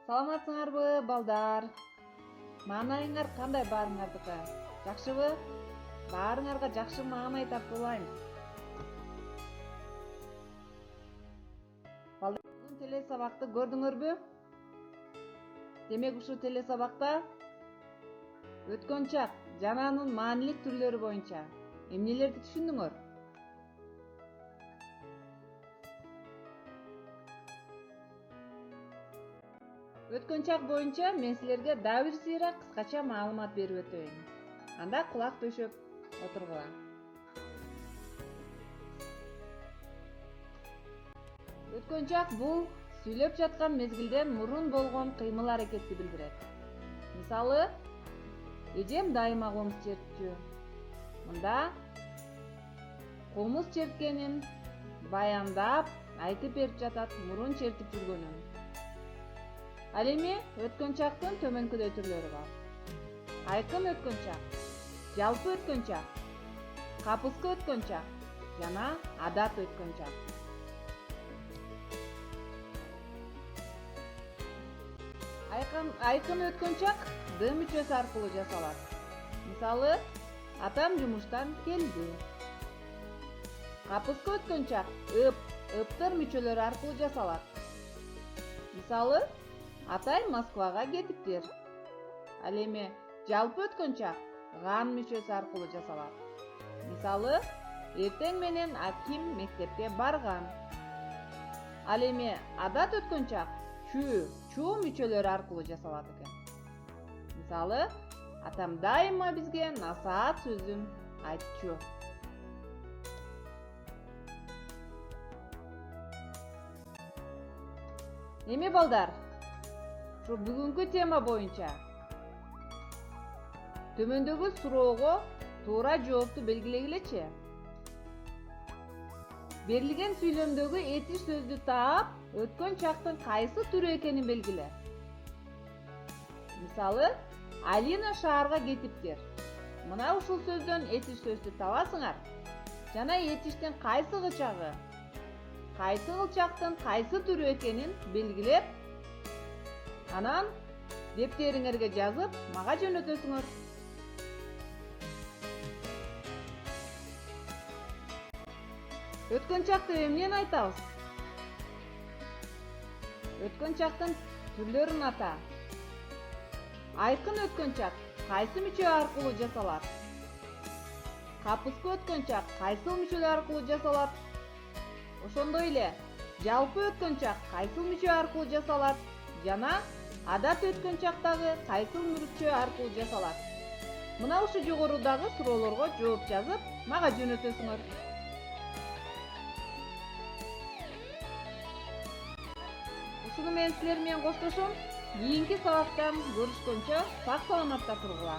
Саламатсыңарбы, балдар? Маанайыңар кандай баарыңардыкы? Жакшыбы? Баарыңарга жакшы маанай тартуулайм. Балдар, бүгүн теле сабакты көрдүңөрбү? Демек ушул теле сабакта өткөн чак жана анын маанилик түрлөрү боюнча эмнелерди түшүндүңөр? Өткөн чак боюнча мен силерге дагы бир сыйра кыскача маалымат берип өтөйүн. Анда кулак төшөп отургула. Өткөн чак бул сүйлөп жаткан мезгилден мурун болгон кыймыл аракетти билдирет. Мисалы, эжем дайыма комуз чертчү. Мында комуз черткенин баяндап айтып берип жатат мурун чертип жүргөнүн. Ал эми өткөн чактын төмөнкүдөй түрлөрү бар. Айкын өткөн чак, жалпы өткөн чак, капыска өткөн чак жана адат өткөн чак. Айкын өткөн чак Д мүчөсү аркылуу жасалат. Мисалы, атам жумуштан келди. Капыска өткөн чак ыптыр мүчөлөрү аркылуу жасалат. Мисалы, атай Москвага кетиптир. Ал эми жалпы өткөн чак ган мүчөсү аркылуу жасалат. Мисалы, эртең менен Аким мектепке барган. Ал эми адат өткөн чак чуу мүчөлөрү аркылуу жасалат экен. Мисалы, атам дайыма бизге насаат сөзүн айтчу. Эми балдар, ушу бүгүнкү тема боюнча төмөндөгү суроого туура жоопту белгилегилечи. Берилген сүйлөмдөгү этиш сөздү таап, өткөн чактын кайсы түрү экенин белгиле. Мисалы, Алина шаарга кетиптир. Мына ушул сөздөн этиш сөздү табасыңар жана этиштин кайсы кылчагы, кайсы кылчактын кайсы түрү экенин белгилеп, анан дептериңерге жазып, мага жөнөтөсүңөр. Өткөн чакты эмнен айтабыз? Өткөн чактын түрлөрүн ата. Айкын өткөн чак кайсы мүчө аркылуу жасалат? Капыска өткөн чак кайсыл мүчөлөр аркылуу жасалат? Ошондой эле жалпы өткөн чак кайсыл мүчө аркылуу жасалат? Жана адат өткөн чактагы кайсыл мүчө аркылуу жасалат? Мына ушу жогорудагы суроолорго жооп жазып, мага жөнөтөсүңөр. Ушуну мен силер менен коштошом. Кийинки сабактан көрүшкөнчө сак саламатта тургула.